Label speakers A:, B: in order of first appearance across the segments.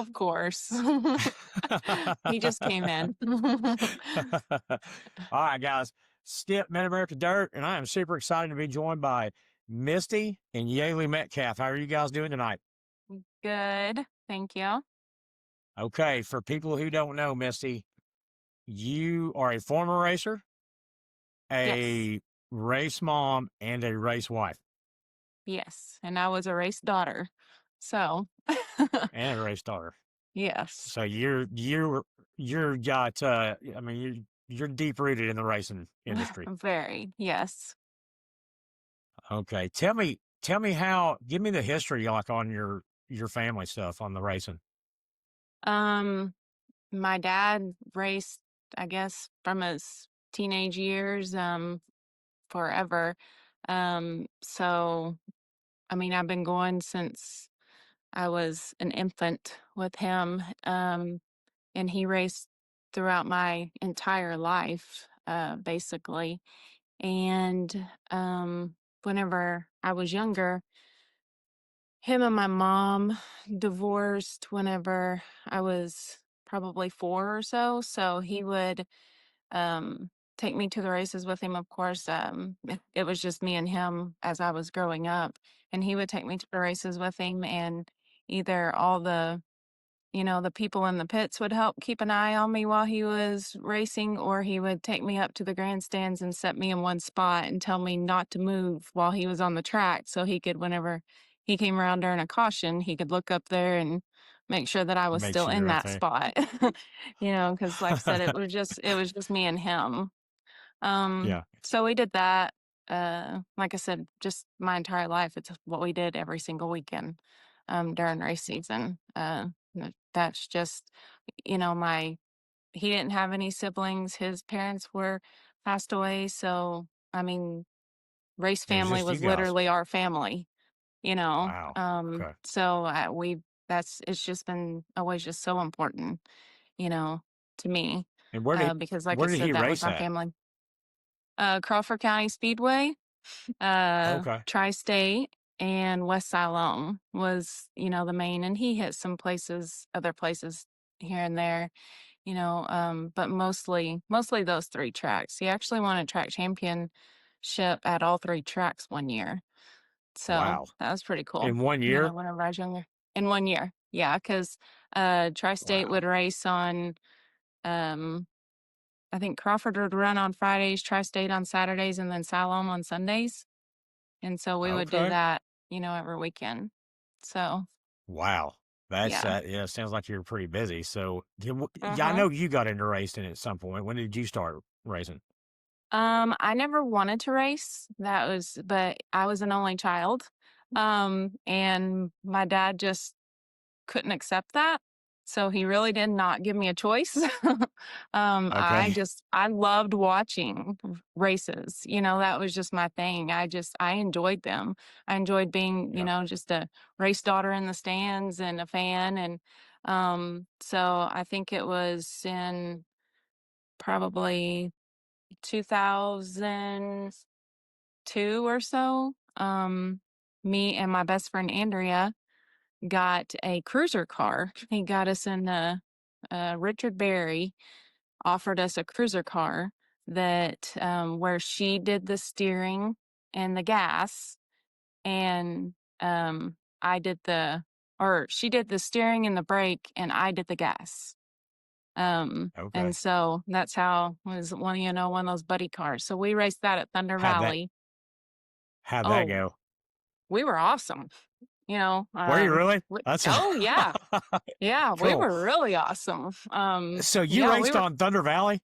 A: Of course. He just came in.
B: All right, guys. Skip Mid America Dirt, and I am super excited to be joined by Misty and Yeley Metcalf. How are you guys doing tonight?
A: Good. Thank you.
B: Okay, for people who don't know, Misty, you are a former racer,
A: Yes.
B: a race mom, and a race wife,
A: Yes. And I was a race daughter. So,
B: and a race daughter.
A: yes.
B: So you're got I mean you're deep rooted in the racing industry.
A: Very. Yes.
B: Okay. Tell me how give me the history like on your family stuff on the racing.
A: Um, my dad raced, I guess, from his teenage years, forever. So I mean, I've been going since I was an infant with him. And he raced throughout my entire life, basically. And whenever I was younger, him and my mom divorced whenever I was probably 4 or so. So he would um, take me to the races with him. Of course, it was just me and him as I was growing up. And he would take me to the races with him, and either all the people in the pits would help keep an eye on me while he was racing, or he would take me up to the grandstands and set me in one spot and tell me not to move while he was on the track. So he could, whenever he came around during a caution, he could look up there and make sure that I was
B: Make
A: still
B: sure you're
A: in
B: right
A: that
B: there.
A: spot. Because like I said, it was just me and him.
B: Yeah.
A: So we did that. Like I said, just my entire life, it's what we did every single weekend during race season. That's just, my he didn't have any siblings. His parents were passed away. So, I mean, race
B: It was
A: family
B: just you
A: was
B: guys.
A: literally our family, you know.
B: Wow. Okay.
A: So it's just been always just so important, you know, to me,
B: And
A: because like I
B: where did he
A: said, that was
B: race
A: our
B: at?
A: family. Crawford County Speedway,
B: Okay.
A: Tri-State, and West Siloam was, the main, and he hit some places, other places here and there, but mostly those three tracks. He actually won a track championship at all three tracks one year. So
B: Wow.
A: that was pretty cool,
B: In 1 year?
A: whenever I was younger. In one year. Yeah, because Tri-State would
B: Wow.
A: race on um I think Crawford would run on Fridays, Tri-State on Saturdays, and then Siloam on Sundays. And so we would do
B: Okay.
A: that, every weekend. So,
B: Wow. That's
A: yeah.
B: yeah, sounds like you're pretty busy. So yeah, I
A: Uh-huh.
B: know you got into racing at some point. When did you start racing?
A: I never wanted to race. But I was an only child. And my dad just couldn't accept that. So he really did not give me a choice.
B: Okay.
A: I loved watching races. That was just my thing. I enjoyed them. I enjoyed being,
B: Yeah.
A: just a race daughter in the stands and a fan. And so I think it was in probably 2002 or so. Me and my best friend Andrea got a cruiser car. He got us in Richard Berry offered us a cruiser car that where she did the steering and the gas, and I did or she did the steering and the brake, and I did the gas. And
B: Okay.
A: so that's how it was one of those buddy cars. So we raced that at Thunder
B: How'd that
A: Valley.
B: how'd that
A: Oh,
B: go?
A: we were awesome. You know,
B: Were you
A: um,
B: really?
A: we,
B: That's
A: oh yeah, yeah, we
B: cool.
A: were really awesome.
B: So you
A: Yeah, we
B: raced
A: were.
B: on Thunder Valley?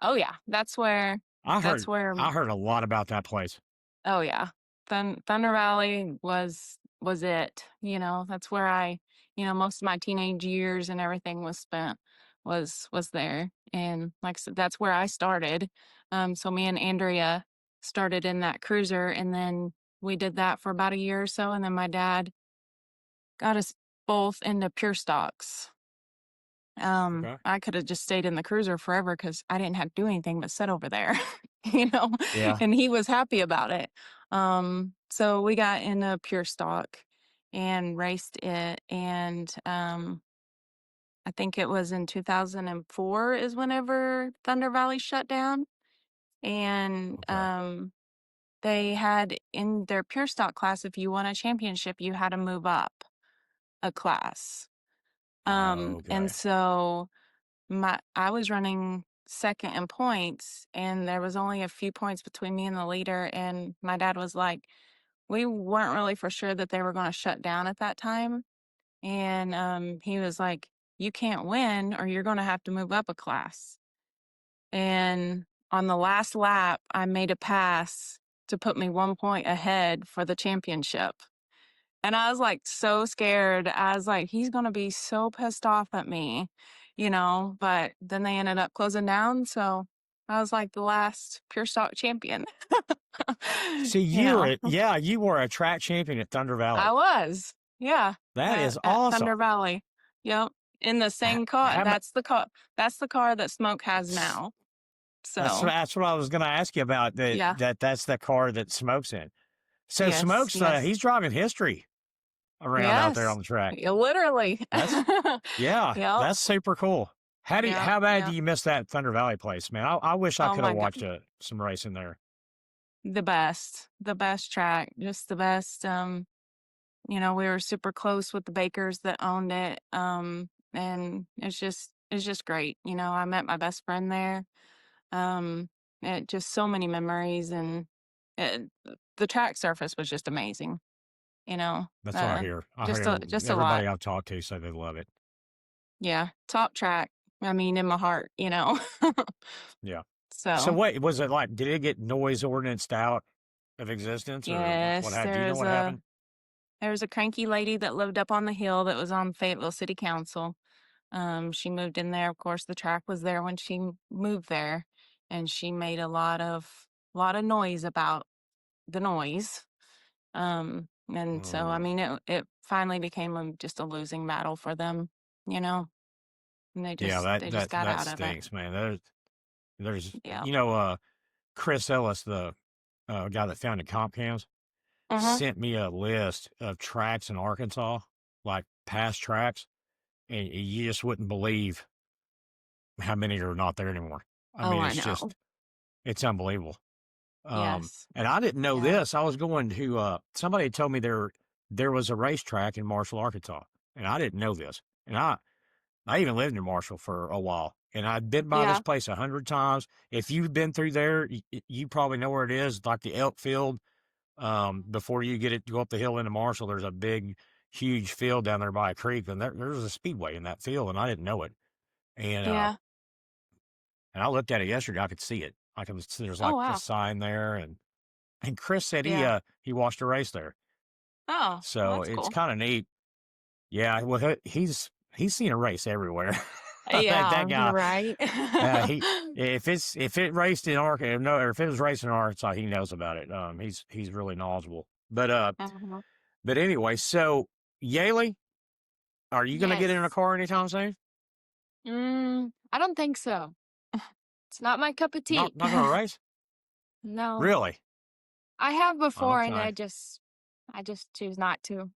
A: Oh yeah, that's where.
B: I
A: That's
B: heard
A: where.
B: I heard a lot about that place.
A: Oh yeah, Thunder Valley was it. That's where most of my teenage years and everything was spent was there. And like I said, that's where I started. So me and Andrea started in that cruiser, and then we did that for about a year or so, and then my dad got us both into pure stocks.
B: Okay.
A: I could have just stayed in the cruiser forever because I didn't have to do anything but sit over there, you know,
B: Yeah.
A: and he was happy about it. So we got into pure stock and raced it. And I think it was in 2004 is whenever Thunder Valley shut down. And
B: Okay.
A: they had in their pure stock class, if you won a championship, you had to move up a class. And
B: Okay.
A: so I was running second in points, and there was only a few points between me and the leader. And my dad was like, we weren't really for sure that they were going to shut down at that time. And he was like, you can't win or you're going to have to move up a class. And on the last lap, I made a pass to put me 1 point ahead for the championship. And I was like so scared. I was like, he's going to be so pissed off at me, but then they ended up closing down. So I was like the last pure stock champion,
B: See,
A: you know.
B: you were a track champion at Thunder
A: I
B: Valley.
A: was, yeah,
B: That is
A: at
B: awesome.
A: Thunder Valley. Yep. In the
B: H-
A: same car.
B: How, ma-
A: That's the car that Smoke has now. So
B: that's what I was going to ask you about.
A: yeah.
B: That's the car that Smoke's in. So
A: Yes,
B: Smoke's
A: yes.
B: he's driving history around out there on
A: Yes.
B: the track.
A: Literally.
B: That's yeah,
A: Yep.
B: that's super cool.
A: Yep.
B: How bad do
A: Yep.
B: you miss that Thunder Valley place, man? I wish I
A: Oh
B: could have
A: my
B: watched
A: God.
B: some racing there.
A: The best track, just the best. We were super close with the bakers that owned it. And it's just great. I met my best friend there. Um, just so many memories, and it, the track surface was just amazing. You know,
B: That's what I
A: uh,
B: hear. I
A: just
B: hear
A: a lot.
B: everybody I've talked to say they love it.
A: Yeah, top track. I mean, in my heart.
B: Yeah. So
A: So
B: wait, was it like? Did it get noise ordinanced out of existence, or what
A: yes,
B: happened? Do you know what happened?
A: there was a cranky lady that lived up on the hill that was on Fayetteville City Council. She moved in there. Of course, the track was there when she moved there, and she made a lot of noise about the noise. And so I
B: Oh,
A: mean, it finally became just a losing battle for them, you know, and
B: yeah,
A: they just got
B: that
A: out of it.
B: stinks, man. There's
A: Yeah.
B: Chris Ellis, the guy that founded comp cams,
A: Uh-huh.
B: sent me a list of tracks in Arkansas, like past tracks, and you just wouldn't believe how many are not there anymore. I
A: Oh,
B: mean,
A: I know.
B: it's unbelievable.
A: Yes.
B: And I didn't know
A: Yeah.
B: this. I was going to somebody had told me there was a racetrack in Marshall, Arkansas, and I didn't know this. And I even lived in Marshall for a while, and I've been by this
A: Yeah.
B: place 100 times. If you've been through there, you probably know where it is, like the elk field. Before you go up the hill into Marshall, there's a big, huge field down there by a creek, and there's a speedway in that field, and I didn't know it. And
A: Yeah.
B: and I looked at it yesterday. I could see it. There's
A: Oh,
B: like a
A: wow.
B: sign there, and Chris said
A: Yeah.
B: he watched a race there,
A: Oh, well,
B: so
A: that's
B: it's
A: cool.
B: kind of neat. Yeah, well, he's seen a race everywhere. That
A: Yeah,
B: guy,
A: right.
B: he if it raced in Arkansas, no, or if it was racing in Arkansas, he knows about it. He's really knowledgeable.
A: Uh-huh.
B: But anyway, so Yaley, are you gonna get in a
A: Yes.
B: car anytime soon?
A: I don't think so. It's not my cup of tea.
B: Not gonna race?
A: No.
B: Really?
A: I have before, and
B: Okay.
A: I just choose not to.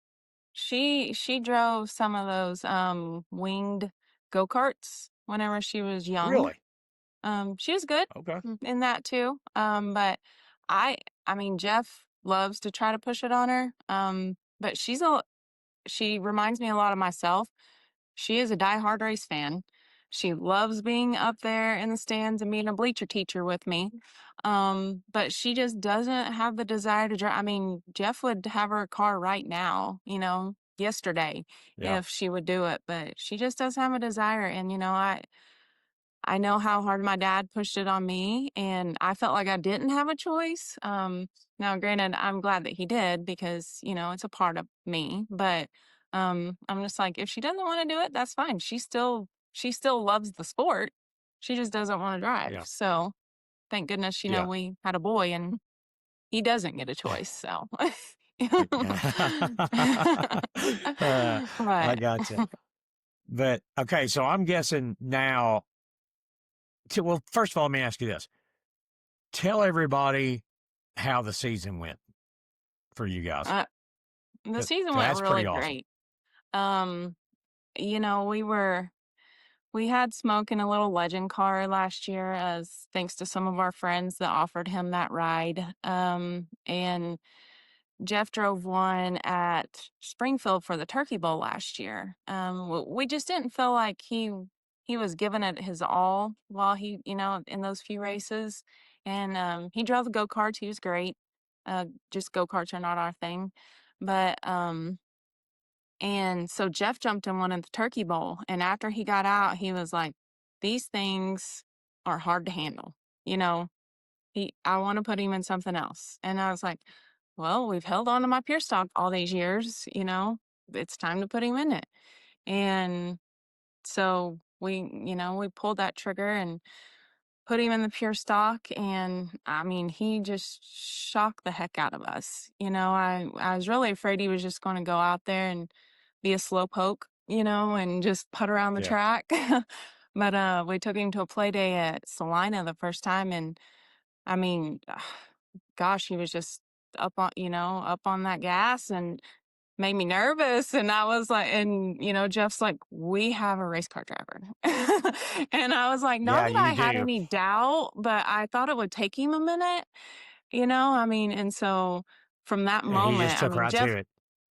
A: She drove some of those winged go-karts whenever she was young.
B: Really?
A: She was good
B: Okay.
A: in that too. But I I mean Jeff loves to try to push it on her. But she reminds me a lot of myself. She is a diehard race fan. She loves being up there in the stands and being a bleacher teacher with me. But she just doesn't have the desire to drive. I mean, Jeff would have her a car right now, yesterday,
B: Yeah.
A: if she would do it, but she just doesn't have a desire. And, I know how hard my dad pushed it on me, and I felt like I didn't have a choice. Now, granted, I'm glad that he did because, it's a part of me, but I'm just like, if she doesn't want to do it, that's fine. She still loves the sport. She just doesn't want to drive.
B: Yeah.
A: So thank goodness,
B: Yeah.
A: we had a boy and he doesn't get a choice. So,
B: I
A: but
B: gotcha. But okay, so I'm guessing now. Well, first of all, let me ask you this: tell everybody how the season went for you guys.
A: uh, the
B: 'Cause
A: season went
B: that's
A: really
B: pretty awesome.
A: great. Um, we were. we had Smoke in a little legend car last year, as thanks to some of our friends that offered him that ride. And Jeff drove one at Springfield for the Turkey Bowl last year. We just didn't feel like he was giving it his all while he, in those few races. And he drove the go-karts. He was great. Just go-karts are not our thing. But and so Jeff jumped in one in the Turkey Bowl, and after he got out, he was like, "These things are hard to handle." You know, I want to put him in something else. And I was like, "Well, we've held on to my pure stock all these years, it's time to put him in it." And so we pulled that trigger and put him in the pure stock, and I mean, he just shocked the heck out of us. I was really afraid he was just going to go out there and be a slow poke, and just put around the
B: Yeah.
A: track. But we took him to a play day at Salina the first time, and I mean, gosh, he was just up on that gas and made me nervous. And I was like, Jeff's like, "We have a race car driver." And I was like, not
B: Yeah,
A: that
B: you
A: I had
B: do.
A: any doubt, but I thought it would take him a minute, and so from that
B: And he just
A: moment, I
B: took
A: mean,
B: right to
A: Jeff,
B: it.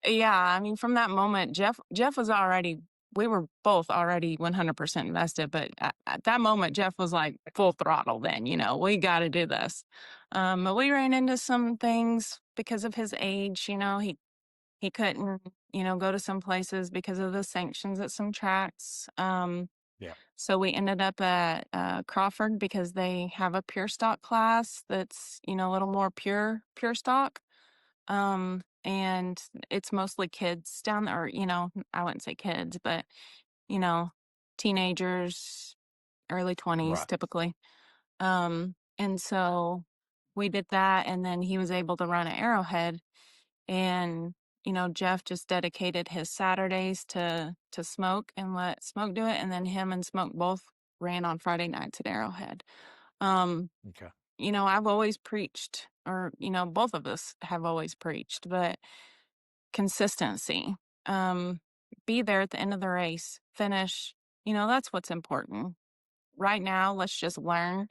A: yeah, I mean, from that moment, Jeff was already, we were both already 100% invested, but at that moment, Jeff was like full throttle then, we got to do this. But we ran into some things because of his age, he couldn't, go to some places because of the sanctions at some tracks.
B: Yeah.
A: So we ended up at Crawford because they have a pure stock class that's, a little more pure stock. And it's mostly kids down there, or, I wouldn't say kids, but, you know, teenagers, early 20s
B: Right.
A: typically. And so we did that, and then he was able to run at Arrowhead. And Jeff just dedicated his Saturdays to Smoke and let Smoke do it, and then him and Smoke both ran on Friday nights at Arrowhead. um
B: Okay.
A: I've always preached, or both of us have always preached, but consistency. um be there at the end of the race, finish. That's what's important right now. Let's just learn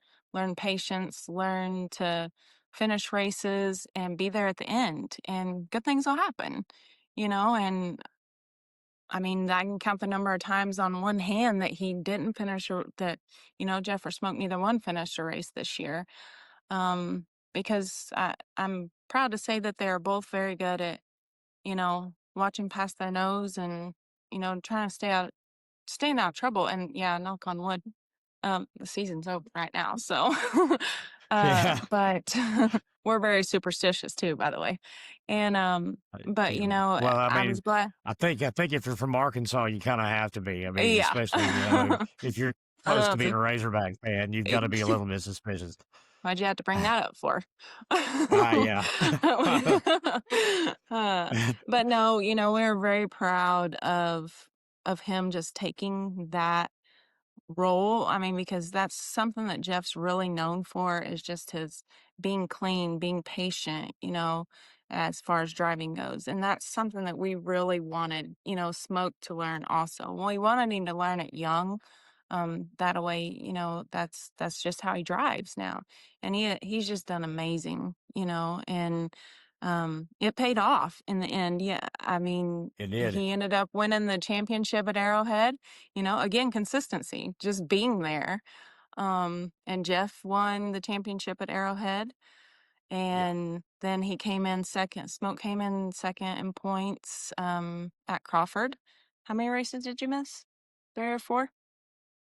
A: patience, learn to finish races and be there at the end, and good things will happen. And I mean, I can count the number of times on one hand that he didn't finish, or that Jeff or Smoke, neither one finished a race this year. Because I'm proud to say that they're both very good at watching past their nose, and trying to staying out of trouble. And yeah, knock on wood, the season's over right now. So,
B: Yeah.
A: but we're very superstitious too, by the way. And, but
B: Yeah. Well, I
A: I
B: mean,
A: was glad.
B: I think if you're from Arkansas, you kind of have to be. I mean,
A: Yeah.
B: especially if you're close to being
A: Um,
B: a Razorback fan, you've got to be a little bit suspicious.
A: Why'd you have to bring that up for?
B: Yeah.
A: uh, but no, we're very proud of him just taking that role. I mean, because that's something that Jeff's really known for, is just his being clean, being patient, as far as driving goes. And that's something that we really wanted, Smoke to learn also. Well, we wanted him to learn it young. That way, that's just how he drives now. And he's just done amazing, and it paid off in the end. Yeah. I mean,
B: It did.
A: he ended up winning the championship at Arrowhead. Again, consistency, just being there. And Jeff won the championship at Arrowhead.
B: Yeah.
A: And then he came in second. Smoke came in second in points at Crawford. How many races did you miss? 3 or 4?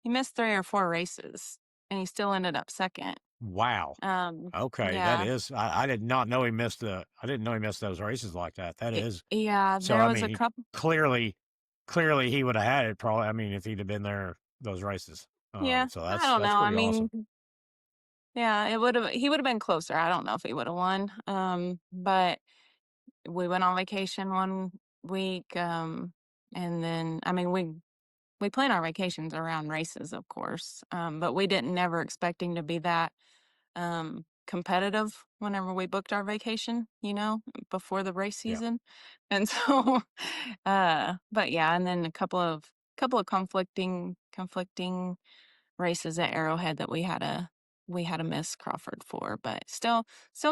A: He missed 3 or 4 races, and he still ended up second.
B: Wow. Okay, that
A: Yeah.
B: is. I did not know he missed the. I didn't know he missed those races like that. That is.
A: Yeah,
B: So
A: there
B: I
A: was
B: mean,
A: a couple.
B: clearly he would have had it. Probably. I mean, if he'd have been there those races.
A: Yeah,
B: So
A: I
B: that's
A: don't
B: that's
A: know. I
B: pretty awesome.
A: mean, yeah, he would have been closer. I don't know if he would have won. But we went on vacation one week. And then, I mean, we plan our vacations around races, of course. But we didn't never expecting to be that competitive whenever we booked our vacation, before the race
B: Yeah.
A: season. And so, but yeah, and then a couple of couple of conflicting races at Arrowhead that we had to miss Crawford for, but still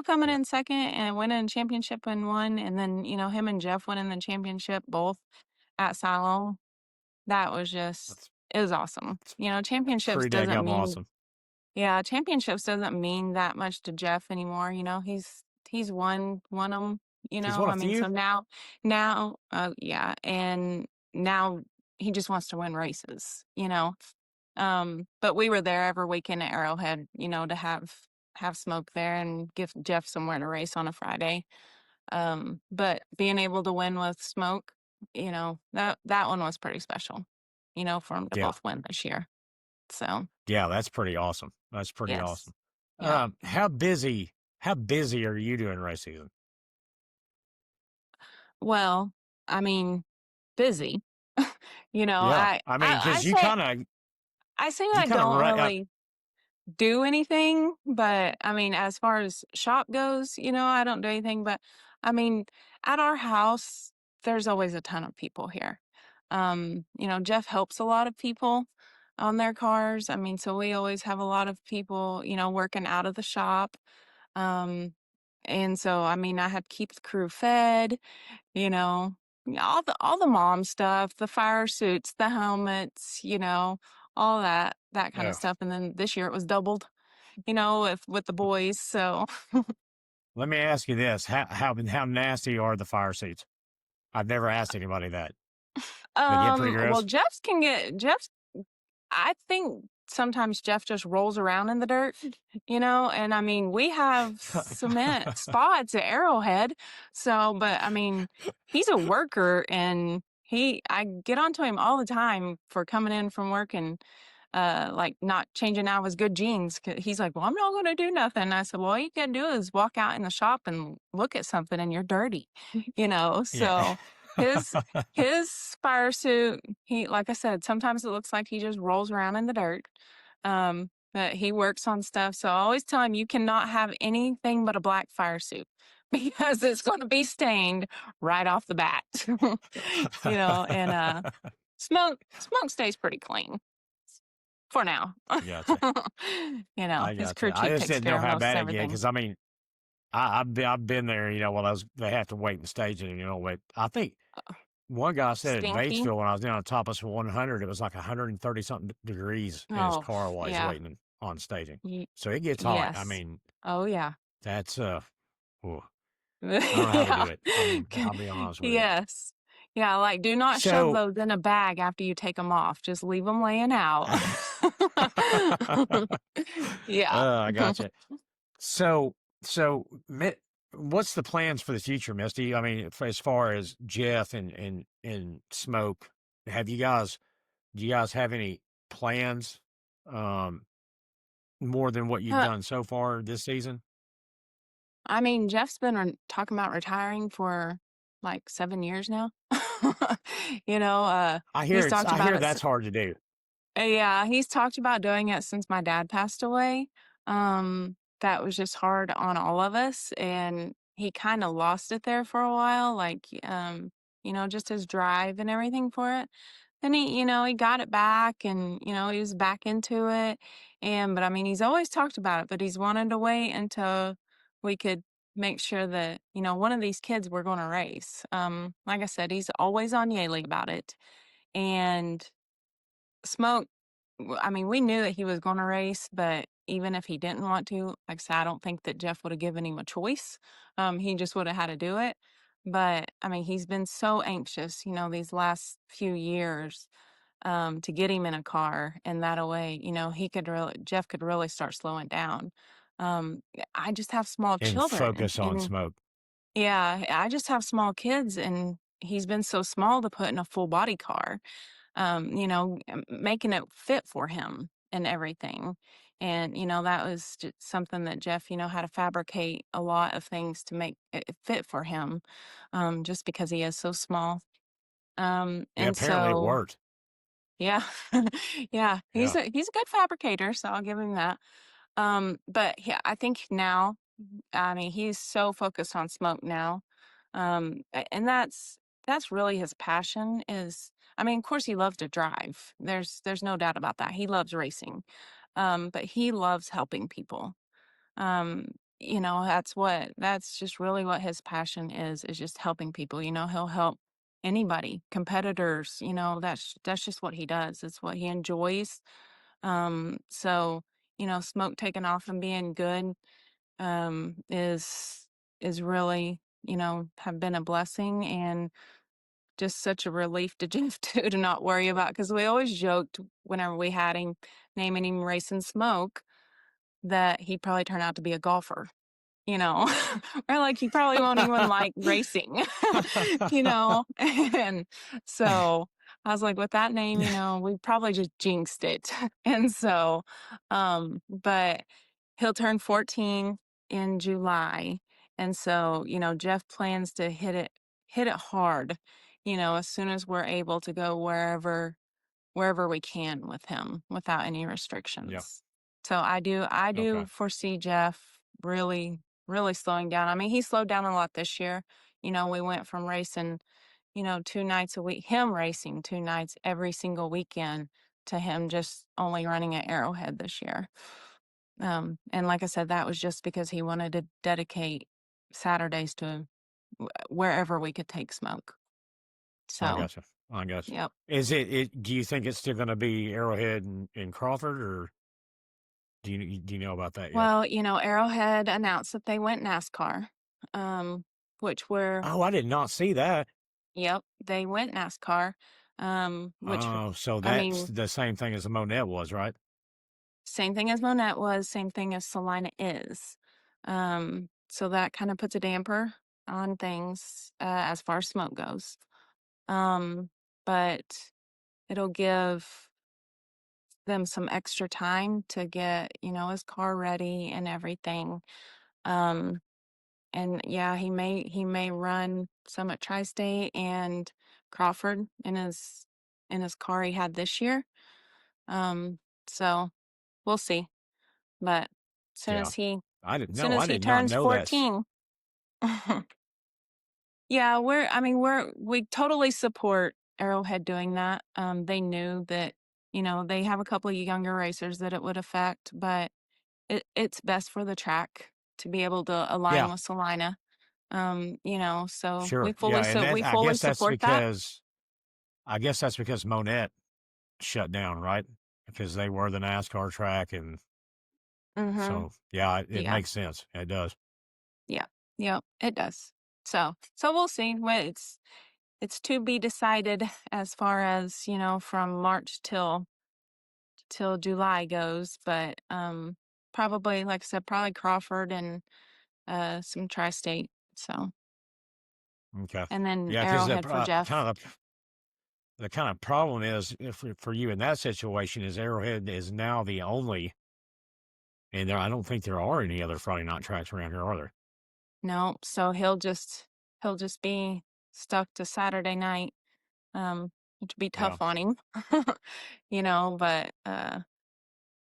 A: coming
B: Yeah,
A: in second and winning a championship in one, and then him and Jeff winning the championship both at Silo. That was just
B: that's
A: it was awesome.
B: that's
A: Championships
B: pretty
A: doesn't
B: daggum
A: mean
B: awesome.
A: yeah, championships doesn't mean that much to Jeff anymore. He's won them.
B: He's won a
A: I mean,
B: few.
A: so now, yeah, and now he just wants to win races. But we were there every weekend at Arrowhead, to have Smoke there and give Jeff somewhere to race on a Friday. But being able to win with Smoke, that one was pretty special. For him to
B: Yeah,
A: both win this year. So
B: yeah, that's pretty awesome. That's pretty
A: yes,
B: awesome.
A: yeah.
B: How busy are you doing race season?
A: Well, I mean, busy.
B: Yeah,
A: I
B: I mean,
A: I I
B: because
A: say I say
B: you
A: I
B: kind of
A: don't
B: run.
A: really do anything, but I mean, as far as shop goes, I don't do anything. But I mean, at our house, there's always a ton of people here. Jeff helps a lot of people on their cars. I mean, so we always have a lot of people, working out of the shop. Um, and so, I mean, I had to keep the crew fed, you know, all the mom stuff, the fire suits, the helmets, all that kind of
B: Oh,
A: stuff. And then this year it was doubled, with the boys. So
B: let me ask you this: how nasty are the fire seats? I've never asked anybody that. They get pretty
A: well,
B: gross.
A: Jeff's I think sometimes Jeff just rolls around in the dirt, and I mean, we have cement spots at Arrowhead. So, but I mean, he's a worker and I get onto him all the time for coming in from work and like not changing out of his good jeans. He's like, well, I'm not going to do nothing. I said, well, all you got to do is walk out in the shop and look at something and you're dirty,
B: Yeah.
A: so his, his fire suit, like I said, sometimes it looks like he just rolls around in the dirt. But he works on stuff. So I always tell him you cannot have anything but a black fire suit because it's going to be stained right off the bat. And smoke stays pretty clean for now.
B: Gotcha. I
A: His
B: gotcha.
A: crew
B: I
A: chief
B: just
A: takes
B: didn't
A: care
B: know
A: of
B: how
A: most
B: bad it get
A: everything.
B: because I mean, I've been there. When they have to wait in staging. But I think one guy said at
A: Stinky.
B: Batesville when I was down on Tapas 100, it was like 130 something degrees in his
A: Oh,
B: car while he's
A: yeah.
B: waiting on staging.
A: Ye-
B: So it gets hot. I
A: yes.
B: mean,
A: Oh, yeah.
B: that's ooh, I don't know how they
A: Yeah.
B: do it. I'll be honest with you.
A: Yes. Yeah, like do not shove
B: So,
A: those in a bag after you take them off. Just leave them laying out. Yeah.
B: I gotcha. So, so what's the plans for the future, Misty? I mean, as far as Jeff and Smoke, have you guys? Do you guys have any plans, um, more than what you've
A: Uh,
B: done so far this season?
A: I mean, Jeff's been talking about retiring for like 7 years now. He's talked
B: I
A: about
B: hear
A: it.
B: that's hard to do.
A: Yeah, he's talked about doing it since my dad passed away. That was just hard on all of us, and he kind of lost it there for a while, like just his drive and everything for it. Then he got it back, and he was back into it. But I mean, he's always talked about it, but he's wanted to wait until we could make sure that one of these kids we're going to race. Like I said, he's always on Yaley about it, and Smoke, I mean, we knew that he was going to race, but even if he didn't want to, like I said, I don't think that Jeff would have given him a choice. He just would have had to do it. But I mean, he's been so anxious, these last few years, to get him in a car, and that way, Jeff could really start slowing down. I just have small
B: And
A: children,
B: focus on
A: and
B: Smoke.
A: yeah, I just have small kids, and he's been so small to put in a full body car, making it fit for him and everything. And, that was just something that Jeff, had to fabricate a lot of things to make it fit for him, just because he is so small.
B: Yeah,
A: And
B: apparently it
A: so,
B: worked.
A: yeah, yeah, he's
B: Yeah.
A: a good fabricator, so I'll give him that. But yeah, I think now, I mean, he's so focused on Smoke now. And that's really his passion is, I mean, of course he loves to drive. There's no doubt about that. He loves racing. But he loves helping people. Um, that's just really what his passion is just helping people. He'll help anybody, competitors, that's just what he does. It's what he enjoys. So, Smoke taking off and being good is really, have been a blessing and just such a relief to Jeff too to not worry about, because we always joked whenever we had him naming him Racing Smoke that he'd probably turn out to be a golfer, you know, or like he probably won't even like racing, and so I was like, with that name, we probably just jinxed it. And so, but he'll turn 14 in July. And so, Jeff plans to hit it hard, as soon as we're able to go wherever we can with him without any
B: Yeah.
A: restrictions. So I do
B: Okay.
A: foresee Jeff really, really slowing down. I mean, he slowed down a lot this year. We went from racing, 2 nights a week, him racing 2 nights every single weekend, to him just only running at Arrowhead this year. And like I said, that was just because he wanted to dedicate Saturdays to wherever we could take Smoke.
B: I
A: So,
B: gotcha. I gotcha.
A: yep.
B: Is it? Do you think it's still going to be Arrowhead and Crawford, or do you know about that yet?
A: Well, Arrowhead announced that they went NASCAR, which were,
B: Oh, I did not see that.
A: yep, they went NASCAR, which,
B: Oh, so
A: I
B: that's
A: mean,
B: the same thing as the Monette was, right?
A: same thing as Monette was, same thing as Salina is. So that kind of puts a damper on things as far as Smoke goes. Um, but it'll give them some extra time to get, his car ready and everything. Um, and yeah, he may run some at Tri-State and Crawford in his car he had this year. Um, so we'll see. But soon
B: Yeah.
A: as he
B: I didn't
A: soon
B: know.
A: as
B: I
A: he
B: did not
A: turns
B: know that.
A: 14. Yeah, we totally support Arrowhead doing that. They knew that, they have a couple of younger racers that it would affect, but it's best for the track to be able to align
B: Yeah,
A: with Salina. So we
B: sure.
A: fully
B: Yeah, and
A: so
B: that
A: we fully support that.
B: I guess that's because Monette shut down, right? Because they were the NASCAR track, and
A: Mhm.
B: so yeah, it
A: Yeah.
B: makes sense. It does.
A: Yeah. Yep, it does. So we'll see. It's to be decided as far as, from March till July goes, but probably, like I said, probably Crawford and some Tri-State. So,
B: Okay.
A: and then
B: Yeah, because
A: Arrowhead for Jeff.
B: the kind of problem is for you in that situation is Arrowhead is now the only, and I don't think there are any other Friday night tracks around here, are there?
A: No, so he'll just be stuck to Saturday night, which would be
B: Yeah,
A: tough on him. But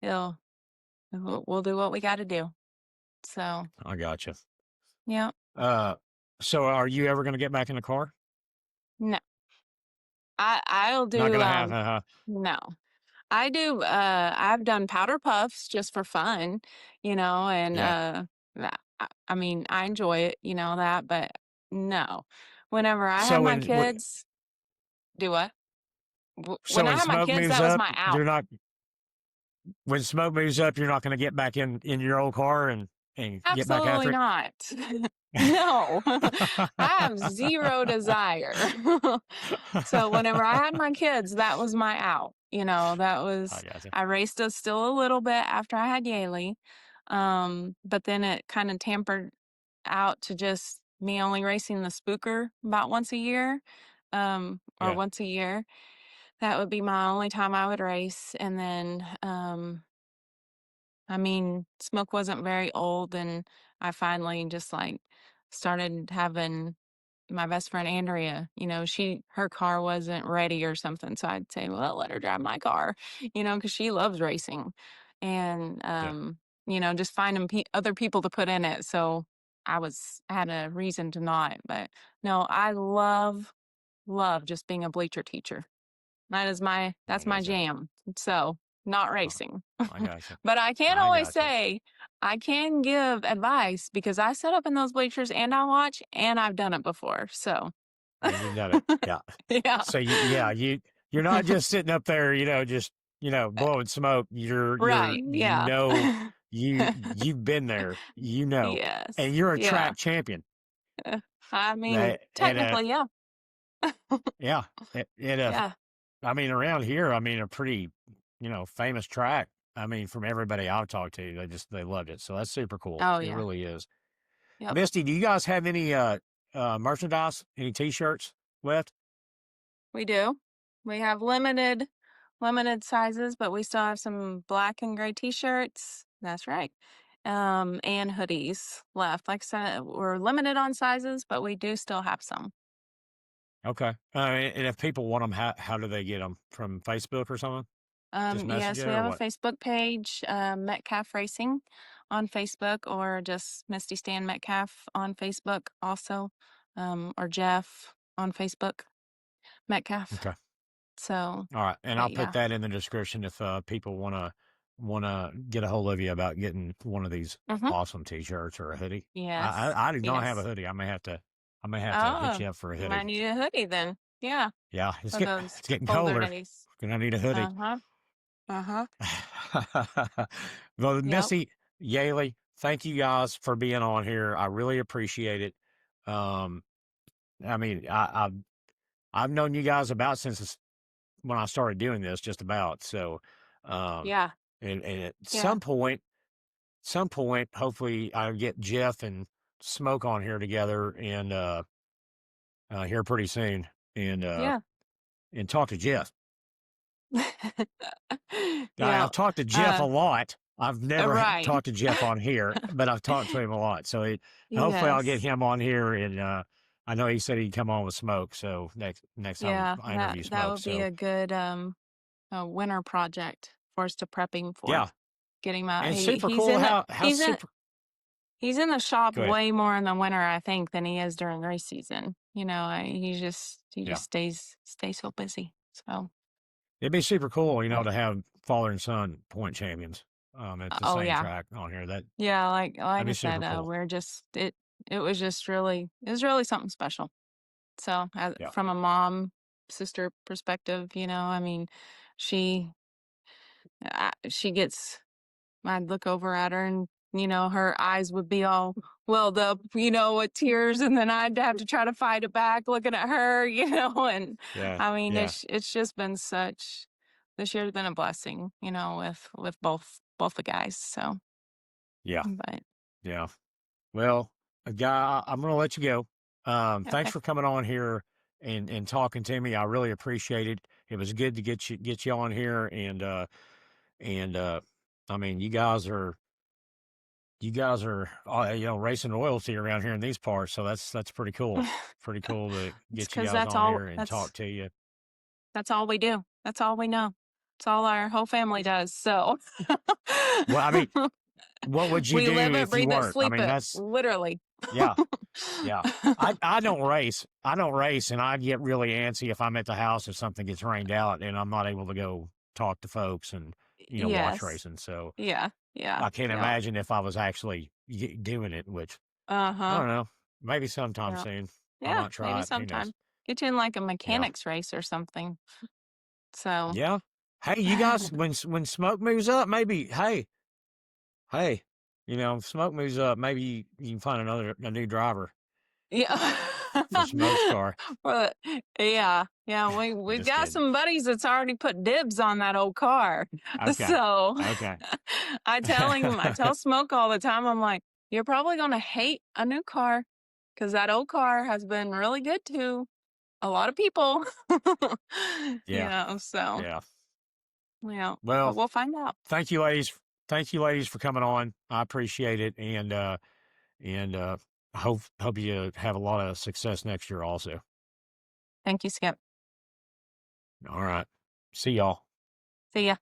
A: he'll we'll do what we got to do. So,
B: I gotcha.
A: yeah.
B: Uh, so are you ever going to get back in the car?
A: No. I'll
B: Not
A: do
B: going to have,
A: no. I've done powder puffs just for fun, and
B: yeah.
A: I mean, I enjoy it, that, but no. Whenever I had
B: So
A: my kids, do what? When I
B: when
A: had my
B: smoke
A: kids,
B: moves
A: that was
B: up,
A: my out.
B: you're not when smoke moves up, you're not going to get back in your old car and get back
A: Absolutely
B: after it.
A: not. No, I have zero desire. So whenever I had my kids, that was my out.
B: I gotcha.
A: I raced us still a little bit after I had Yaley. But then it kind of tampered out to just me only racing the spooker about once a year, or
B: Yeah,
A: once a year. That would be my only time I would race. And then, I mean, Smoke wasn't very old, and I finally just like started having my best friend Andrea, her car wasn't ready or something. So I'd say, well, let her drive my car, because she loves racing. And,
B: yeah,
A: just finding other people to put in it. So I had a reason to not. But no, I love just being a bleacher teacher. that's
B: I
A: my
B: gotcha.
A: jam. So, not
B: Uh,
A: racing.
B: I gotcha.
A: But I can
B: I
A: always
B: gotcha.
A: say I can give advice because I sit up in those bleachers and I watch and I've done it before. So,
B: And you've done it. Yeah.
A: yeah.
B: So you're not just sitting up there, just, blowing smoke.
A: Right. Yeah.
B: you've been there,
A: Yes.
B: and you're a
A: Yeah.
B: track champion.
A: I mean,
B: That, and,
A: technically, yeah.
B: yeah,
A: Yeah.
B: I mean, around here, I mean, a pretty, famous track. I mean, from everybody I've talked to, they loved it. So that's super cool.
A: Oh,
B: It
A: yeah.
B: really is.
A: Yep.
B: Misty, do you guys have any, merchandise, any t-shirts left?
A: We do. We have limited sizes, but we still have some black and gray t-shirts. That's right. And hoodies left. Like I said, we're limited on sizes, but we do still have some.
B: Okay. And if people want them, how do they get them? From Facebook or something? Just message
A: Yes,
B: you
A: we
B: or
A: have a
B: what?
A: Facebook page, Metcalf Racing on Facebook, or just Misty Stan Metcalf on Facebook also, or Jeff on Facebook, Metcalf.
B: Okay.
A: So,
B: All right. And I'll
A: but
B: put
A: yeah.
B: that in the description if people wanna get a hold of you about getting one of these
A: Mm-hmm.
B: awesome t-shirts or a hoodie.
A: Yes.
B: I do not have a
A: Yes.
B: hoodie. I may have to hit
A: Oh,
B: you up for a
A: you might
B: hoodie.
A: need a hoodie then. Yeah,
B: Yeah,
A: for those
B: it's getting
A: colder
B: colder.
A: days.
B: Gonna need a hoodie.
A: Uh-huh. Uh-huh.
B: Well,
A: Yep.
B: Missy, Yaley, thank you guys for being on here. I really appreciate it. Um, I mean, I've known you guys about since when I started doing this, just about. So, um,
A: Yeah.
B: and at
A: Yeah.
B: some point, hopefully, I'll get Jeff and Smoke on here together and here pretty soon, and uh,
A: Yeah.
B: and talk to Jeff.
A: Yeah.
B: I've talked to Jeff a
A: Uh,
B: lot. I've never
A: right.
B: talked to Jeff on here, but I've talked to him a lot. So hopefully I'll get
A: Yes.
B: him on here, and I know he said he'd come on with Smoke. So next time
A: Yeah,
B: I
A: that
B: interview
A: that
B: Smoke.
A: would be
B: So
A: a winter project for us to prepping for.
B: yeah,
A: Get him out.
B: and
A: He
B: super
A: he's
B: cool
A: in the
B: how super.
A: he's in the shop
B: Go ahead.
A: way more in the winter, I think, than he is during race season. He
B: Yeah,
A: just stays so busy. So,
B: it'd be super cool,
A: but
B: to have father and son point champions at the
A: oh
B: same
A: yeah.
B: track on here.
A: Yeah,
B: That'd
A: like
B: be
A: I said,
B: super cool.
A: it was just really it was really something special. So,
B: Yeah,
A: from a mom sister perspective, I mean, she she gets I'd look over at her and, her eyes would be all welled up, with tears. And then I'd have to try to fight it back looking at her, and
B: yeah,
A: I mean,
B: yeah,
A: it's just been this year's been a blessing, with both the guys. So,
B: yeah,
A: but
B: yeah. Well, guy, I'm going to let you go. Thanks
A: okay.
B: for coming on here and talking to me. I really appreciate it. It was good to get you on here, and I mean, you guys are racing royalty around here in these parts, so that's pretty cool. Pretty cool to
A: It's
B: get you
A: because
B: guys on here and talk to you.
A: that's all we do. That's all we know. It's all our whole family does. So
B: Well, I mean, what would you
A: we
B: do
A: live it,
B: if you
A: breathe it,
B: weren't? I
A: sleep
B: mean,
A: it,
B: that's
A: literally.
B: yeah. Yeah. I don't race. I don't race, and I get really antsy if I'm at the house if something gets rained out and I'm not able to go talk to folks and, watch
A: Yes.
B: racing. So
A: Yeah. Yeah.
B: I can't
A: Yeah.
B: imagine if I was actually doing it, which I
A: Uh-huh.
B: don't know. Maybe sometime
A: Yeah.
B: soon. I
A: Yeah.
B: might try
A: Maybe
B: it. Who knows?
A: sometime. Get you in like a
B: Yeah.
A: mechanics race or something. So
B: Yeah. Hey, you guys, when smoke moves up, maybe, hey, smoke moves up, maybe you can find a new driver
A: yeah.
B: for smoke's car.
A: But yeah. Yeah.
B: I'm
A: We've
B: just
A: got
B: kidding.
A: some buddies that's already put dibs on that old car.
B: Okay.
A: So
B: Okay.
A: I tell Smoke all the time, I'm like, you're probably gonna hate a new car because that old car has been really good to a lot of people.
B: Yeah.
A: So
B: Yeah.
A: yeah, but
B: Well,
A: we'll find out.
B: thank you, ladies. Thank you, ladies, for coming on. I appreciate it, and I hope you have a lot of success next year, also.
A: Thank you, Skip.
B: All right, see y'all.
A: See ya.